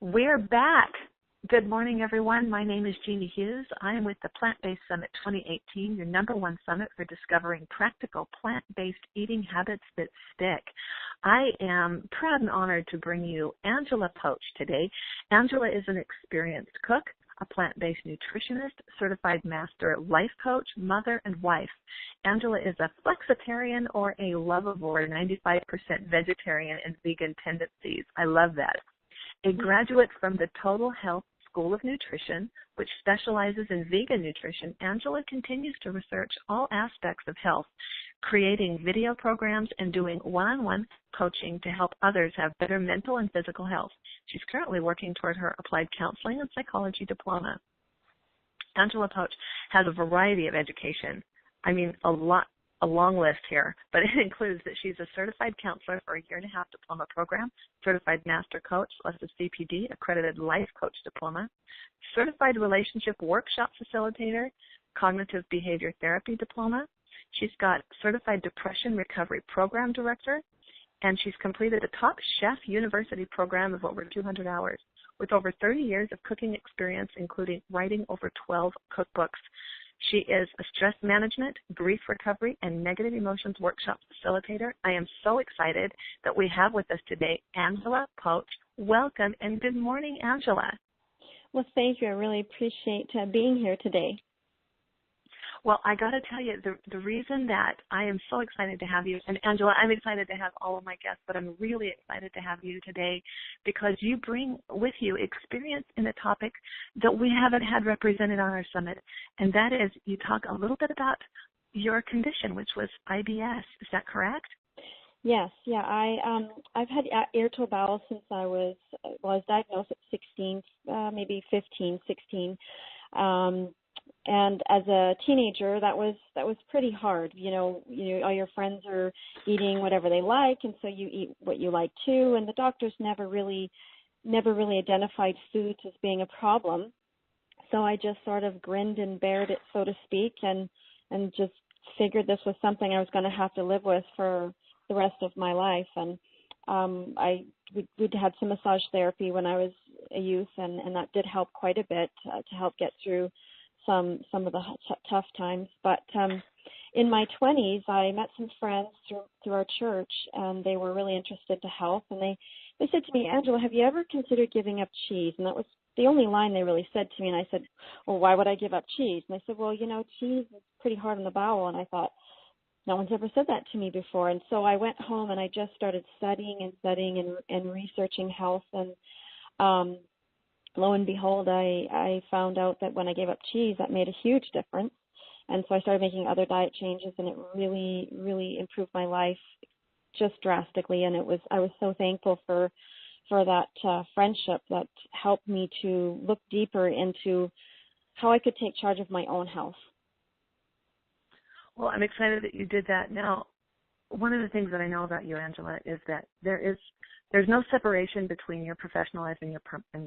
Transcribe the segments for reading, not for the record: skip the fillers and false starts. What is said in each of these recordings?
We're back. Good morning, everyone. My name is Jeannie Hughes. I am with the Plant-Based Summit 2018, your #1 summit for discovering practical plant-based eating habits that stick. I am proud and honored to bring you Angela Poch today. Angela is an experienced cook, a plant-based nutritionist, certified master life coach, mother, and wife. Angela is a flexitarian or a lovivore, 95% vegetarian and vegan tendencies. I love that. A graduate from the Total Health School of Nutrition, which specializes in vegan nutrition, Angela continues to research all aspects of health, creating video programs and doing one-on-one coaching to help others have better mental and physical health. She's currently working toward her applied counseling and psychology diploma. Angela Poch has a variety of education. A long list here, but it includes that she's a certified counselor for a 1.5-year diploma program, certified master coach plus a CPD, accredited life coach diploma, certified relationship workshop facilitator, cognitive behavior therapy diploma. She's got certified depression recovery program director, and she's completed a Top Chef University program of over 200 hours with over 30 years of cooking experience, including writing over 12 cookbooks. She is a stress management, grief recovery, and negative emotions workshop facilitator. I am so excited that we have with us today Angela Poch. Welcome and good morning, Angela. Well, thank you. I really appreciate being here today. Well, I got to tell you, the reason that I am so excited to have you, and Angela, I'm excited to have all of my guests, but I'm really excited to have you today because you bring with you experience in a topic that we haven't had represented on our summit, and that is you talk a little bit about your condition, which was IBS. Is that correct? Yes, yeah. I've had irritable bowel since I was diagnosed at 16, maybe 15, 16. And as a teenager, that was pretty hard. You know, all your friends are eating whatever they like, and so you eat what you like too. And the doctors never really identified foods as being a problem. So I just sort of grinned and bared it, so to speak, and just figured this was something I was going to have to live with for the rest of my life. And we'd had some massage therapy when I was a youth, and that did help quite a bit to help get through some of the tough times. But in my 20s, I met some friends through our church, and they were really interested to help. And they said to me, Angela, have you ever considered giving up cheese? And that was the only line they really said to me. And I said, well, why would I give up cheese? And they said, well, cheese is pretty hard on the bowel. And I thought, no one's ever said that to me before. And so I went home and I just started studying and researching health. And lo and behold, I found out that when I gave up cheese, that made a huge difference. And so I started making other diet changes, and it really, really improved my life just drastically. And I was so thankful for that friendship that helped me to look deeper into how I could take charge of my own health. Well, I'm excited that you did that. Now, one of the things that I know about you, Angela, is that there's no separation between your professional life and your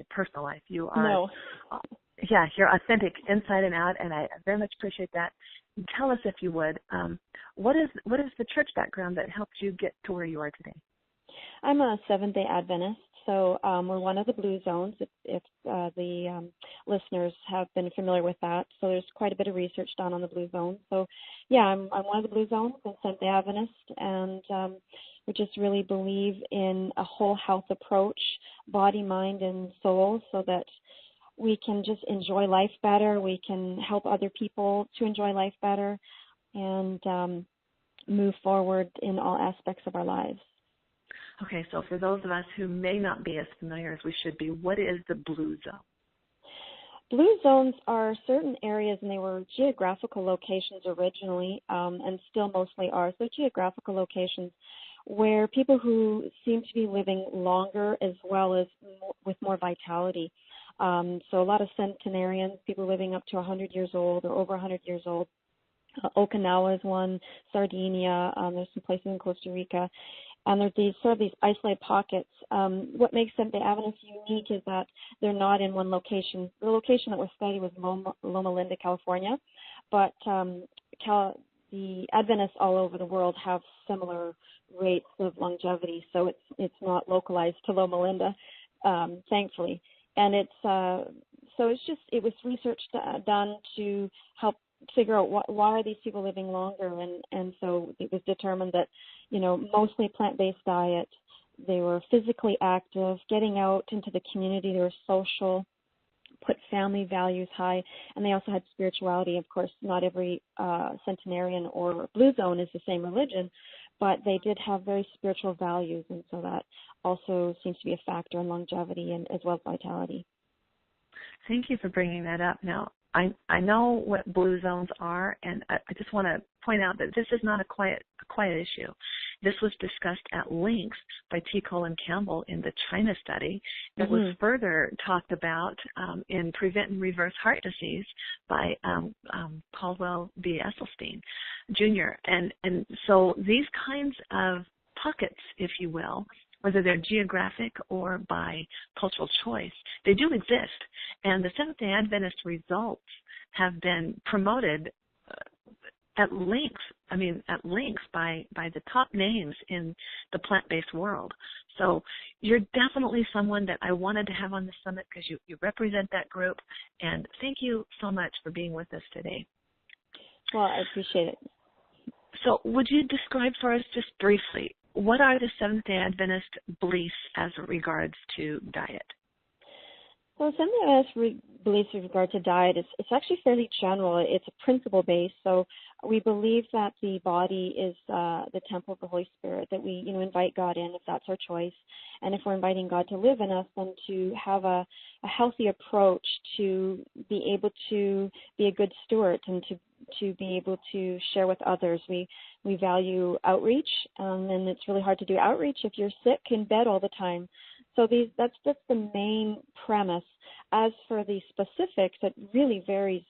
personal life. You are, no. You're authentic inside and out, and I very much appreciate that. Tell us, if you would, what is the church background that helped you get to where you are today? I'm a Seventh-day Adventist, so we're one of the Blue Zones, if the listeners have been familiar with that. So there's quite a bit of research done on the Blue Zones. So, yeah, I'm one of the Blue Zones, I'm Seventh-day Adventist, and we just really believe in a whole health approach, body, mind, and soul, so that we can just enjoy life better. We can help other people to enjoy life better and move forward in all aspects of our lives. Okay, so for those of us who may not be as familiar as we should be, what is the Blue Zone? Blue zones are certain areas, and they were geographical locations originally, and still mostly are. So geographical locations where people who seem to be living longer as well as with more vitality. So a lot of centenarians, people living up to 100 years old or over 100 years old. Okinawa is one, Sardinia, there's some places in Costa Rica. And there's these isolated pockets. What makes Seventh-day Adventists unique is that they're not in one location. The location that was studied was Loma Linda, California, but the Adventists all over the world have similar rates of longevity, so it's not localized to Loma Linda. thankfully. And it's so it was research done to help figure out why are these people living longer, and so it was determined that, mostly plant-based diet. They were physically active, getting out into the community. They were social, put family values high, and they also had spirituality. Of course, not every centenarian or Blue Zone is the same religion, but they did have very spiritual values, and so that also seems to be a factor in longevity and as well as vitality. Thank you for bringing that up. Now, I know what blue zones are, and I just want to point out that this is not a quiet issue. This was discussed at length by T. Colin Campbell in the China study. It was further talked about in Prevent and Reverse Heart Disease by Caldwell B. Esselstyn Jr. And so these kinds of pockets, if you will, whether they're geographic or by cultural choice, they do exist. And the Seventh-day Adventist results have been promoted at length by the top names in the plant-based world. So you're definitely someone that I wanted to have on the summit because you represent that group. And thank you so much for being with us today. Well, I appreciate it. So would you describe for us just briefly, what are the Seventh-day Adventist beliefs as regards to diet? Well, Seventh-day Adventist beliefs with regard to diet it's actually fairly general. It's a principle-based. So we believe that the body is the temple of the Holy Spirit, that we invite God in if that's our choice. And if we're inviting God to live in us, then to have a healthy approach to be able to be a good steward and to be able to share with others. We value outreach, and it's really hard to do outreach if you're sick in bed all the time. So that's just the main premise. As for the specifics, it really varies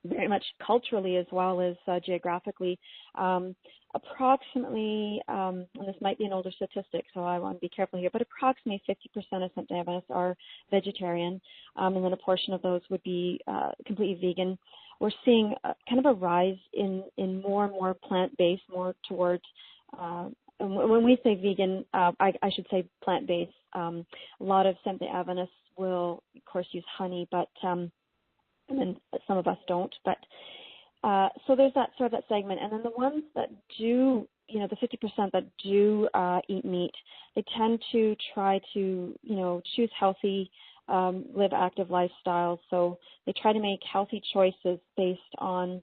very much culturally as well as geographically. Approximately, and this might be an older statistic, so I want to be careful here, but approximately 50% of Seventh-day Adventists are vegetarian, and then a portion of those would be completely vegan. We're seeing kind of a rise in more and more plant-based, more towards, when we say vegan, I should say plant-based. A lot of Seventh-day Adventists will, of course, use honey, but and then some of us don't. But so there's that sort of that segment, and then the ones that do, the 50% that do eat meat, they tend to try to, choose healthy, live active lifestyles. So they try to make healthy choices based on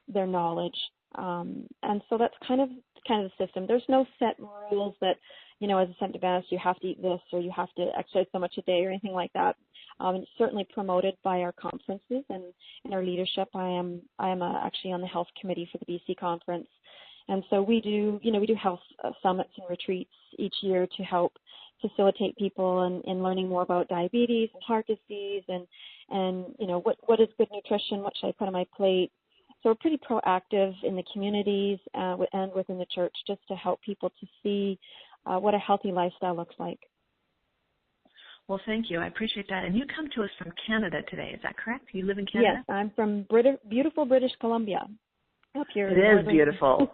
their knowledge, and so that's kind of the system. There's no set rules that, as a Seventh-day Adventist, you have to eat this or you have to exercise so much a day or anything like that. It's certainly promoted by our conferences and our leadership. I am actually on the health committee for the BC conference, and so we do health summits and retreats each year to help facilitate people in learning more about diabetes and heart disease and what is good nutrition, what should I put on my plate. So we're pretty proactive in the communities and within the church just to help people to see what a healthy lifestyle looks like. Well, thank you. I appreciate that. And you come to us from Canada today. Is that correct? You live in Canada? Yes, I'm from beautiful British Columbia. Up here. It is beautiful.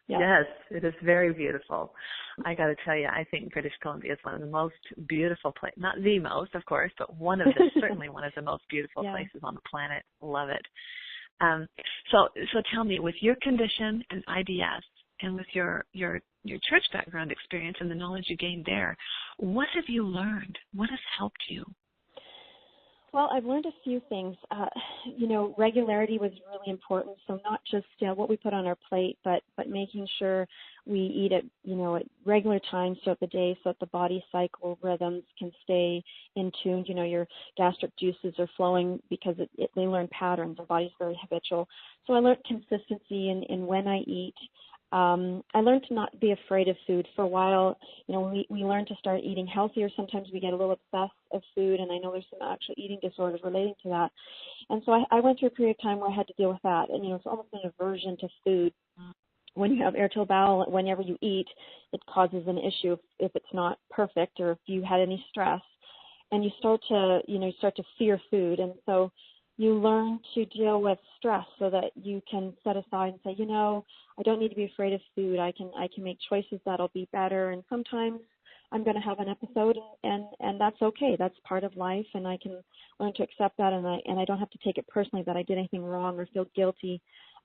Yeah. Yes, it is very beautiful. I got to tell you, I think British Columbia is one of the most beautiful places. Not the most, of course, but certainly one of the most beautiful places on the planet. Love it. So tell me, with your condition and IBS, and with your church background experience and the knowledge you gained there, what have you learned? What has helped you? Well, I've learned a few things. Regularity was really important. So not just what we put on our plate, but making sure we eat at regular times throughout the day so that the body cycle rhythms can stay in tune. Your gastric juices are flowing because they learn patterns. The body's very habitual. So I learned consistency in when I eat. I learned to not be afraid of food. For a while, we learned to start eating healthier. Sometimes we get a little obsessed of food, and I know there's some actual eating disorders relating to that. And so I went through a period of time where I had to deal with that. And, it's almost an aversion to food. When you have irritable bowel, whenever you eat, it causes an issue if it's not perfect or if you had any stress. And you start to fear food. And so you learn to deal with stress so that you can set aside and say, I don't need to be afraid of food. I can make choices that'll be better. And sometimes I'm going to have an episode, and that's okay. That's part of life, and I can learn to accept that, and I don't have to take it personally that I did anything wrong or feel guilty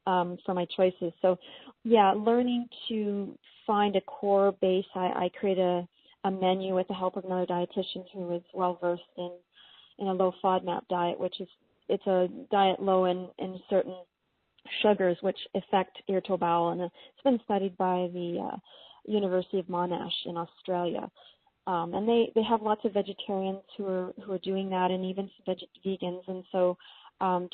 for my choices. So, yeah, learning to find a core base. I create a menu with the help of another dietitian who is well versed in a low FODMAP diet, which is it's a diet low in certain sugars which affect irritable bowel, and it's been studied by the University of Monash in Australia. And they have lots of vegetarians who are doing that, and even some vegans. And so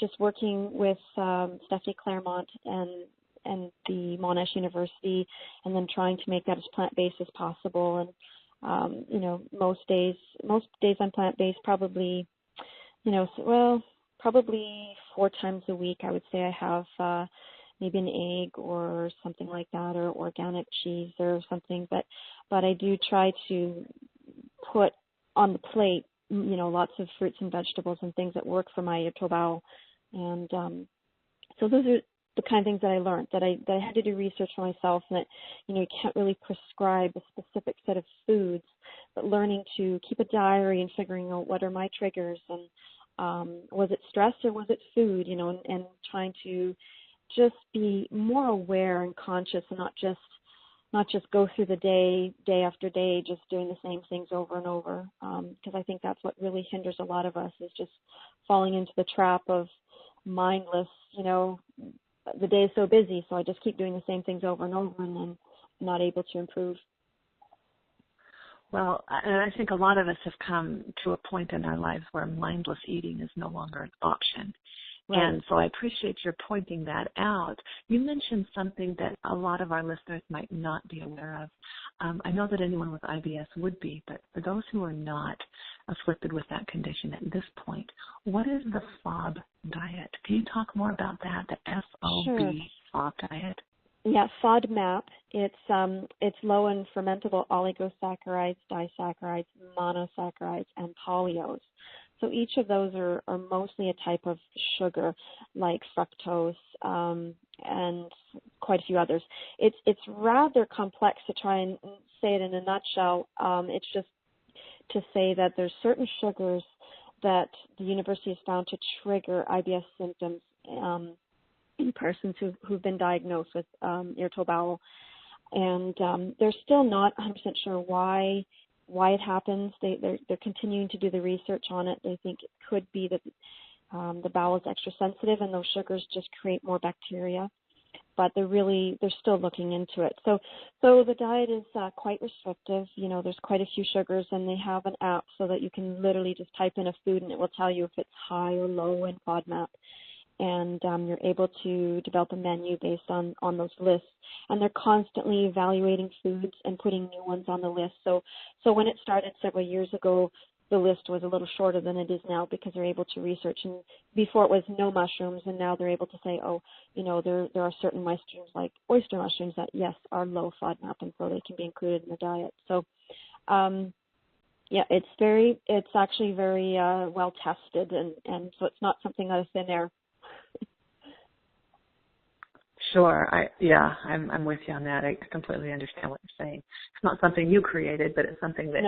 just working with Stephanie Claremont and the Monash University, and then trying to make that as plant-based as possible. And most days I'm plant-based, probably probably 4 times a week. I would say I have maybe an egg or something like that, or organic cheese or something. But I do try to put on the plate, lots of fruits and vegetables and things that work for my irritable bowel. And so those are the kind of things that I learned, that I had to do research for myself, and that, you can't really prescribe a specific set of foods, but learning to keep a diary and figuring out what are my triggers, and was it stress or was it food, and trying to just be more aware and conscious, and not just go through the day after day, just doing the same things over and over. Because I think that's what really hinders a lot of us, is just falling into the trap of mindless, the day is so busy, so I just keep doing the same things over and over, and then not able to improve. Well, and I think a lot of us have come to a point in our lives where mindless eating is no longer an option. Right. And so I appreciate your pointing that out. You mentioned something that a lot of our listeners might not be aware of. I know that anyone with IBS would be, but for those who are not afflicted with that condition at this point, what is the FOB diet? Can you talk more about that, the FOB, Sure. FOB diet? Yeah, FODMAP. It's low in fermentable oligosaccharides, disaccharides, monosaccharides, and polyols. So each of those are mostly a type of sugar, like fructose, and quite a few others. It's rather complex to try and say it in a nutshell. It's just to say that there's certain sugars that the university has found to trigger IBS symptoms in persons who've been diagnosed with irritable bowel. And they're still not 100% sure why it happens. They're continuing to do the research on it. They think it could be that the bowel is extra sensitive, and those sugars just create more bacteria. But they're still looking into it. So the diet is quite restrictive. There's quite a few sugars, and they have an app so that you can literally just type in a food, and it will tell you if it's high or low in FODMAP. And you're able to develop a menu based on those lists. And they're constantly evaluating foods and putting new ones on the list. So when it started several years ago, the list was a little shorter than it is now, because they're able to research. And before it was no mushrooms, and now they're able to say, there are certain mushrooms like oyster mushrooms that, yes, are low FODMAP, and so they can be included in the diet. So, it's actually very well tested, and so it's not something out of thin air. Sure. I'm with you on that. I completely understand what you're saying. It's not something you created, but it's something that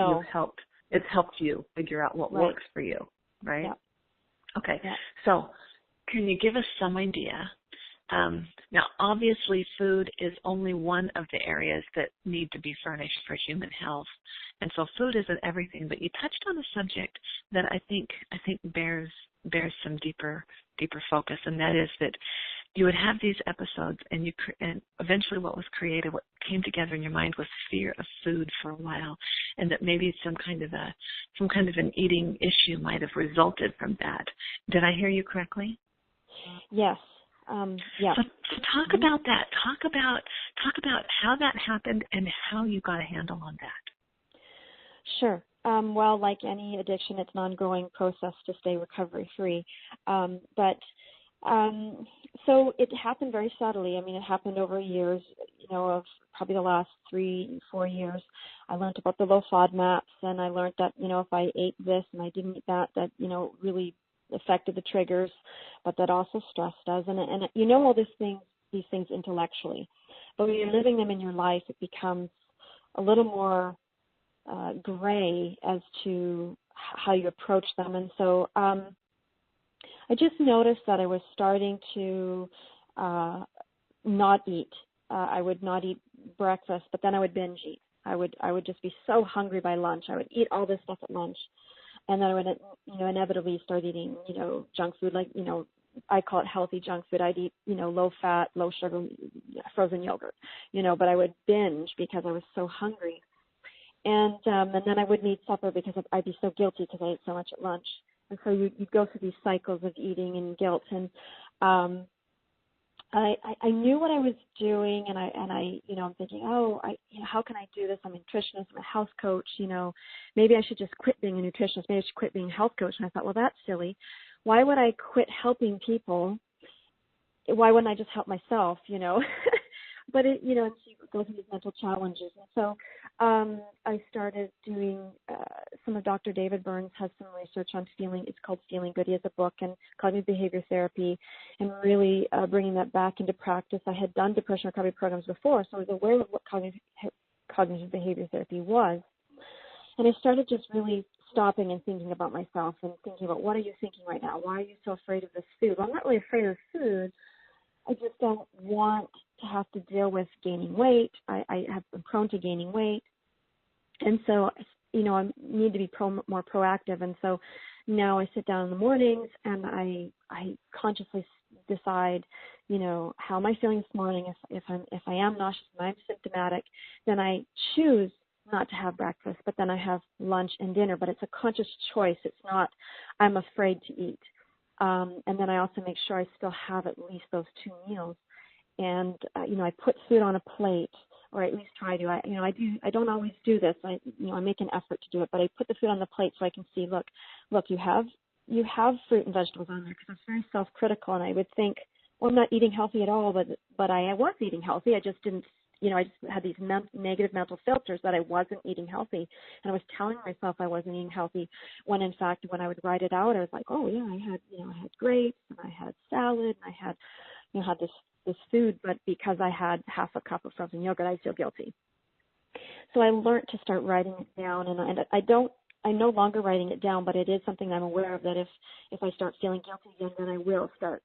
it's helped you figure out what works for you, right? Yeah. Okay. Yeah. So can you give us some idea? Now, obviously, food is only one of the areas that need to be furnished for human health. And so food isn't everything, but you touched on a subject that I think bears some deeper focus, and that is that you would have these episodes, and eventually what came together in your mind was fear of food for a while, and that maybe some kind of an eating issue might have resulted from that. Did I hear you correctly? Yes. Yeah. So talk about that. Talk about how that happened and how you got a handle on that. Sure. Well, like any addiction, it's an ongoing process to stay recovery-free. So it happened very subtly. I mean, it happened over years, of probably the last 3-4 years. I learned about the low FODMAPs, and I learned that, if I ate this and I didn't eat that, really affected the triggers, but that also stress does. And all these things intellectually. But when you're living them in your life, it becomes a little more gray as to how you approach them. And so I just noticed that I was starting to not eat. I would not eat breakfast, but then I would binge eat. I would just be so hungry by lunch. I would eat all this stuff at lunch, and then I would, inevitably start eating, junk food, like, I call it healthy junk food. I'd eat, low fat, low sugar, frozen yogurt, but I would binge because I was so hungry. And then I wouldn't eat supper because I'd be so guilty because I ate so much at lunch. And so you go through these cycles of eating and guilt. And I knew what I was doing, and I'm thinking, how can I do this? I'm a nutritionist, I'm a health coach, maybe I should just quit being a nutritionist, maybe I should quit being a health coach. And I thought, well, that's silly. Why would I quit helping people? Why wouldn't I just help myself, But and so you go through these mental challenges. And so I started doing, some of Dr. David Burns has some research on feeling, it's called Feeling Good. He has a book, and cognitive behavior therapy, and really bringing that back into practice. I had done depression recovery programs before, so I was aware of what cognitive behavior therapy was. And I started just really stopping and thinking about myself and thinking about, what are you thinking right now? Why are you so afraid of this food? Well, I'm not really afraid of food. I just don't want to have to deal with gaining weight. I have been prone to gaining weight. And so, I need to be more proactive. And so now I sit down in the mornings and I consciously decide, how am I feeling this morning? If I am nauseous and I'm symptomatic, then I choose not to have breakfast, but then I have lunch and dinner. But it's a conscious choice. It's not, I'm afraid to eat. And then I also make sure I still have at least those 2 meals. And, I put food on a plate, or at least try to. I don't always do this. I make an effort to do it, but I put the food on the plate so I can see, look, you have fruit and vegetables on there, because I'm very self-critical. And I would think, well, I'm not eating healthy at all, but I was eating healthy. I just didn't, I just had these negative mental filters that I wasn't eating healthy. And I was telling myself I wasn't eating healthy, when in fact, when I would write it out, I was like, oh yeah, I had grapes, and I had salad, and I had, had this food, but because I had half a cup of frozen yogurt, I feel guilty. So I learned to start writing it down, and I'm no longer writing it down, but it is something I'm aware of, that if I start feeling guilty again, then I will start,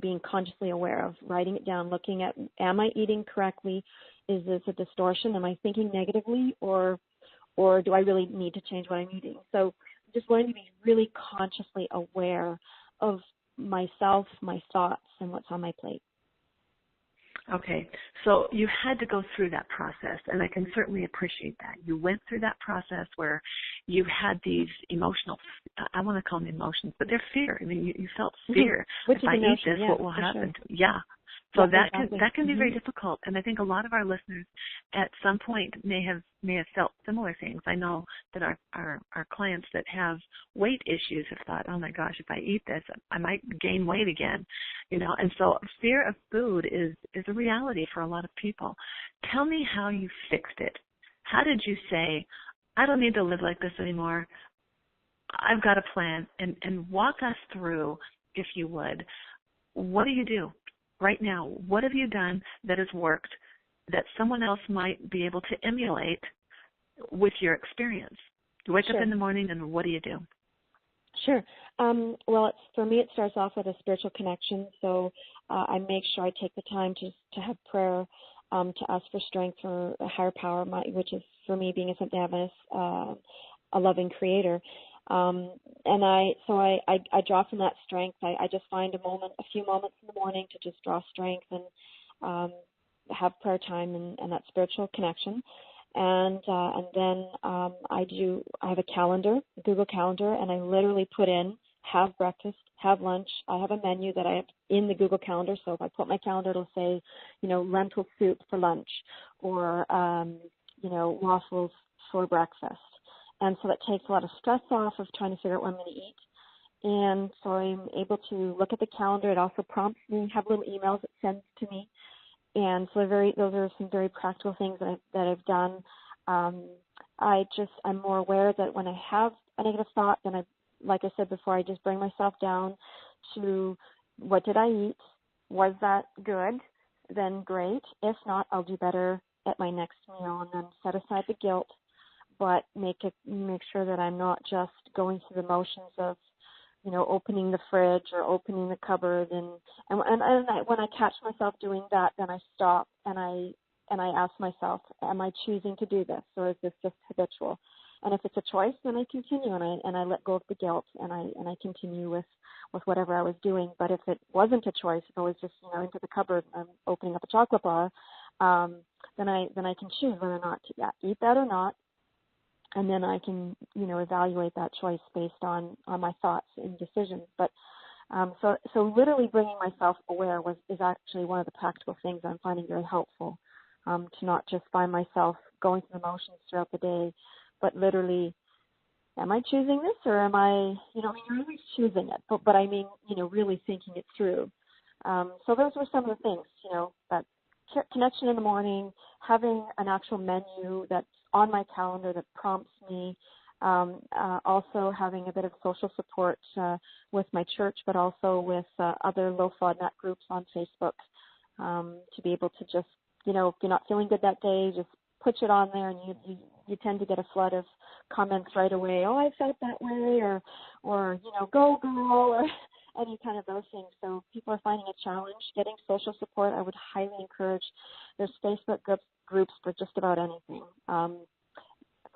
being consciously aware of writing it down, looking at, am I eating correctly? Is this a distortion? Am I thinking negatively, or do I really need to change what I'm eating? So just learning to be really consciously aware of myself, my thoughts, and what's on my plate. Okay, so you had to go through that process, and I can certainly appreciate that. You went through that process where you had these emotional, I want to call them emotions, but they're fear. I mean, you felt fear. Which if I eat this, what will happen? Sure. Yeah. So exactly. that can be very difficult, and I think a lot of our listeners at some point may have felt similar things. I know that our clients that have weight issues have thought, oh my gosh, if I eat this, I might gain weight again, And so fear of food is a reality for a lot of people. Tell me how you fixed it. How did you say, I don't need to live like this anymore. I've got a plan, and walk us through, if you would. What do you do? Right now, what have you done that has worked that someone else might be able to emulate with your experience? You wake up in the morning, and what do you do? Sure. Well, for me, it starts off with a spiritual connection. So I make sure I take the time to have prayer, to ask for strength for a higher power, which is for me being a Seventh-day Adventist, a loving Creator. And I draw from that strength. I just find a few moments in the morning to just draw strength and have prayer time and that spiritual connection. And then I have a calendar, a Google Calendar, and I literally put in have breakfast, have lunch. I have a menu that I have in the Google Calendar. So if I put my calendar, it'll say, lentil soup for lunch, or waffles for breakfast. And so that takes a lot of stress off of trying to figure out what I'm going to eat. And so I'm able to look at the calendar. It also prompts me, have little emails it sends to me. And so those are some very practical things that I've done. I'm more aware that when I have a negative thought, then like I said before, I just bring myself down to, what did I eat? Was that good? Then great. If not, I'll do better at my next meal, and then set aside the guilt. but make sure that I'm not just going through the motions of, opening the fridge or opening the cupboard, and when I catch myself doing that, then I stop and I ask myself, am I choosing to do this, or is this just habitual? And if it's a choice, then I continue and I let go of the guilt and I continue with whatever I was doing. But if it wasn't a choice, if it was just into the cupboard and I'm opening up a chocolate bar, then I can choose whether or not to eat that or not. And then I can, evaluate that choice based on my thoughts and decisions. But so literally bringing myself aware is actually one of the practical things I'm finding very helpful, to not just find myself going through the motions throughout the day, but literally, am I choosing this, or am I, you're always choosing it, but I mean, really thinking it through. So those were some of the things, that connection in the morning, having an actual menu that's on my calendar that prompts me, also having a bit of social support with my church, but also with other low FODMAP groups on Facebook, to be able to just, if you're not feeling good that day, just put it on there, and you tend to get a flood of comments right away. Oh, I felt that way, or go girl, or any kind of those things. So people are finding a challenge getting social support. I would highly encourage. There's Facebook groups for just about anything.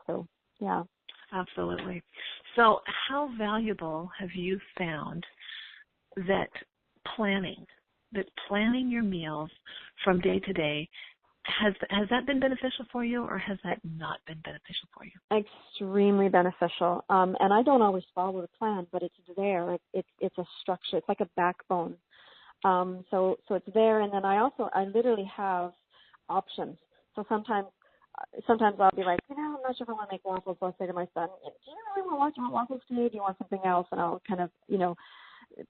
So yeah, absolutely. So how valuable have you found that planning your meals from day to day, has that been beneficial for you, or has that not been beneficial for you? Extremely beneficial. And I don't always follow the plan, but it's there. It's a structure. It's like a backbone. So it's there. And then I literally have options. So sometimes I'll be like, I'm not sure if I want to make waffles. So I'll say to my son, do you really want waffles today? Do you want something else? And I'll kind of,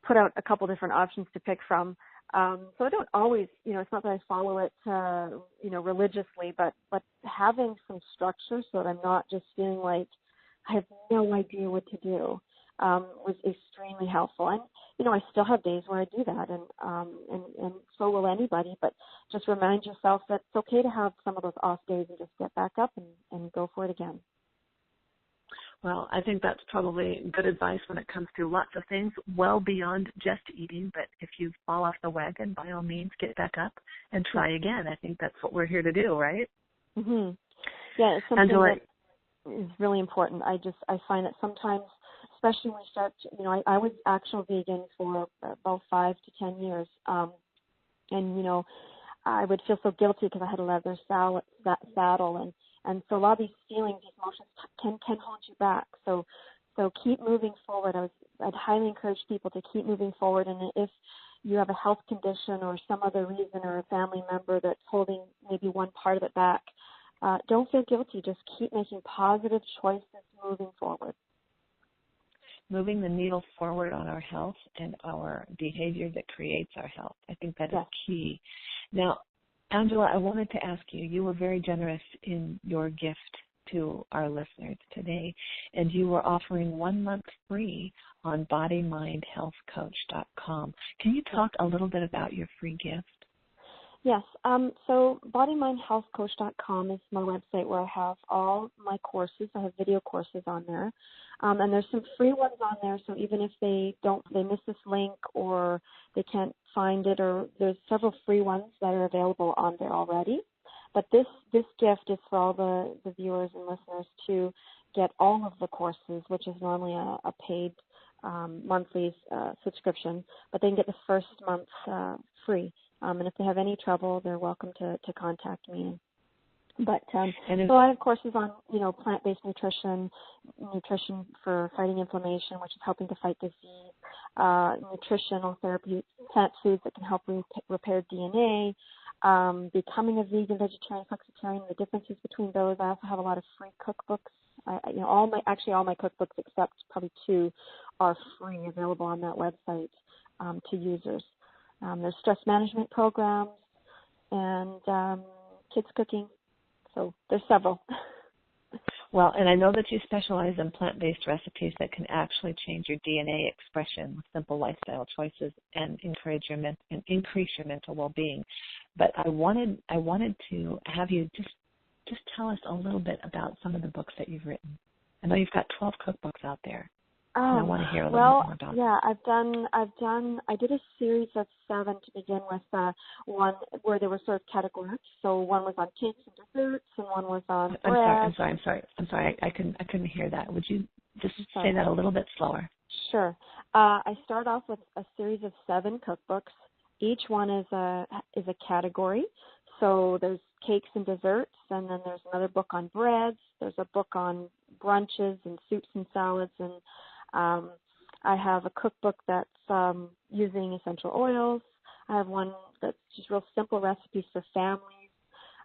put out a couple different options to pick from. So I don't always, it's not that I follow it, religiously, but having some structure so that I'm not just feeling like I have no idea what to do, was extremely helpful. And, I still have days where I do that, and so will anybody, but just remind yourself that it's okay to have some of those off days and just get back up and go for it again. Well, I think that's probably good advice when it comes to lots of things, well beyond just eating. But if you fall off the wagon, by all means, get back up and try again. I think that's what we're here to do, right? Mm-hmm. Yeah, it's something that is really important. I find that sometimes, especially when we start, I was actual vegan for about 5 to 10 years. And, I would feel so guilty because I had a leather saddle, and so a lot of these feelings, these emotions can hold you back. So keep moving forward. I'd highly encourage people to keep moving forward. And if you have a health condition or some other reason, or a family member that's holding maybe one part of it back, don't feel guilty. Just keep making positive choices moving forward. Moving the needle forward on our health and our behavior that creates our health. I think that is key. Now, Angela, I wanted to ask you, you were very generous in your gift to our listeners today, and you were offering 1 month free on bodymindhealthcoach.com. Can you talk a little bit about your free gift? Yes. So bodymindhealthcoach.com is my website where I have all my courses. I have video courses on there. And there's some free ones on there. So even if they miss this link or they can't find it, or there's several free ones that are available on there already. But this gift is for all the viewers and listeners to get all of the courses, which is normally a paid monthly subscription. But they can get the first month free. And if they have any trouble, they're welcome to contact me. But so I have courses on, plant-based nutrition for fighting inflammation, which is helping to fight disease, nutritional therapy, plant foods that can help repair DNA, becoming a vegan, vegetarian, flexitarian, the differences between those. I also have a lot of free cookbooks. All my cookbooks except probably 2 are free, available on that website to users. There's stress management programs and kids cooking. So there's several. Well, and I know that you specialize in plant-based recipes that can actually change your DNA expression with simple lifestyle choices and increase your mental well-being. But I wanted to have you just just tell us a little bit about some of the books that you've written. I know you've got 12 cookbooks out there, and I want to hear a little bit more about them. I did a series of 7 to begin with, one where there were sort of categories. So one was on cakes and desserts, and one was on bread. I'm sorry. I couldn't hear that. Would you just say that a little bit slower? Sure. I start off with a series of 7 cookbooks. Each one is a category. So there's cakes and desserts, and then there's another book on breads. There's a book on brunches and soups and salads, and I have a cookbook that's using essential oils. I have one that's just real simple recipes for families.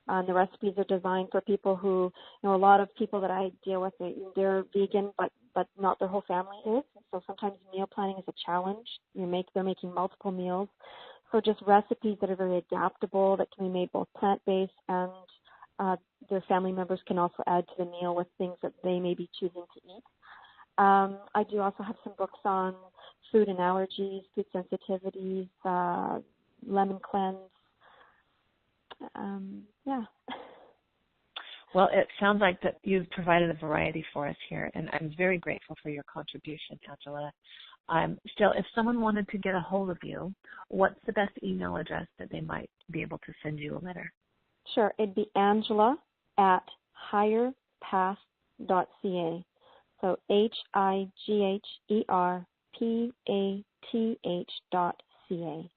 The recipes are designed for people who, a lot of people that I deal with, they're vegan, but not their whole family is. So sometimes meal planning is a challenge. They're making multiple meals. So just recipes that are very adaptable, that can be made both plant-based and their family members can also add to the meal with things that they may be choosing to eat. I do also have some books on food and allergies, food sensitivities, lemon cleanse. Yeah. Well, it sounds like that you've provided a variety for us here, and I'm very grateful for your contribution, Angela. Still, if someone wanted to get a hold of you, what's the best email address that they might be able to send you a letter? Sure. It'd be Angela at higherpath.ca. So HIGHERPATH.ca.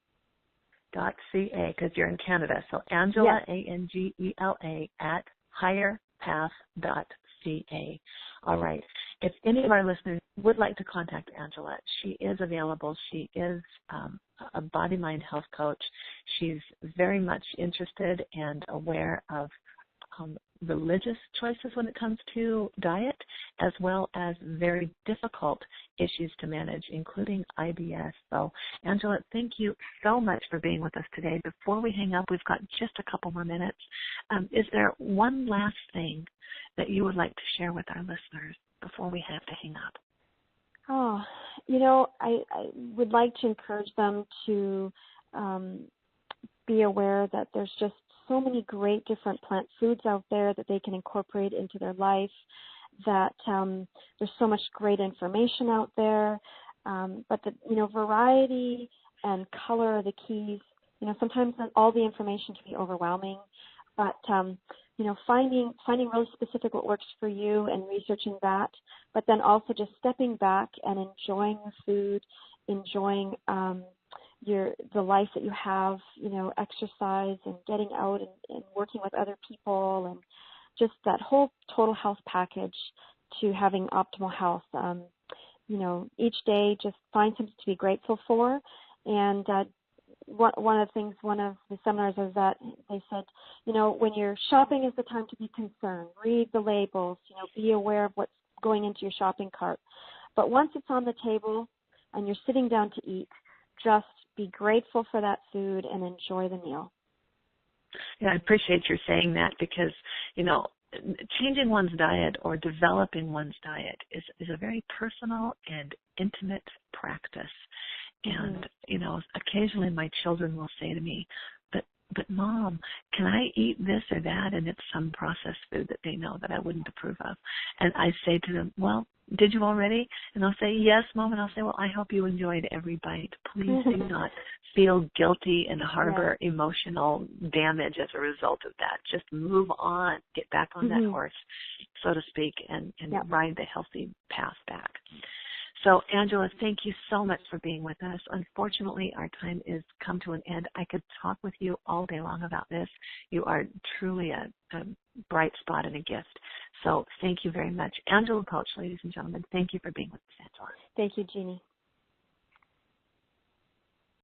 .ca, because you're in Canada. So Angela, yes. ANGELA, at higherpath.ca. All right. If any of our listeners would like to contact Angela, she is available. She is a body-mind health coach. She's very much interested and aware of religious choices when it comes to diet, as well as very difficult issues to manage, including IBS. So, Angela, thank you so much for being with us today. Before we hang up, we've got just a couple more minutes. Is there one last thing that you would like to share with our listeners before we have to hang up? Oh, I would like to encourage them to be aware that there's just so many great different plant foods out there that they can incorporate into their life, that there's so much great information out there, but the variety and color are the keys. Sometimes all the information can be overwhelming, but finding really specific what works for you and researching that, but then also just stepping back and enjoying the food, enjoying the life that you have, exercise and getting out and working with other people, and just that whole total health package to having optimal health. Each day just find something to be grateful for. And one of the seminars was that they said, when you're shopping is the time to be concerned. Read the labels, be aware of what's going into your shopping cart. But once it's on the table and you're sitting down to eat, just be grateful for that food and enjoy the meal. Yeah, I appreciate your saying that, because, changing one's diet or developing one's diet is a very personal and intimate practice. And, occasionally my children will say to me, but Mom, can I eat this or that? And it's some processed food that they know that I wouldn't approve of. And I say to them, well, did you already? And they'll say, yes, Mom. And I'll say, well, I hope you enjoyed every bite. Please do not feel guilty and harbor emotional damage as a result of that. Just move on, get back on that horse, so to speak, and ride the healthy path back. So, Angela, thank you so much for being with us. Unfortunately, our time is come to an end. I could talk with you all day long about this. You are truly a bright spot and a gift. So thank you very much. Angela Poch, ladies and gentlemen, thank you for being with us, Angela. Thank you, Jeannie.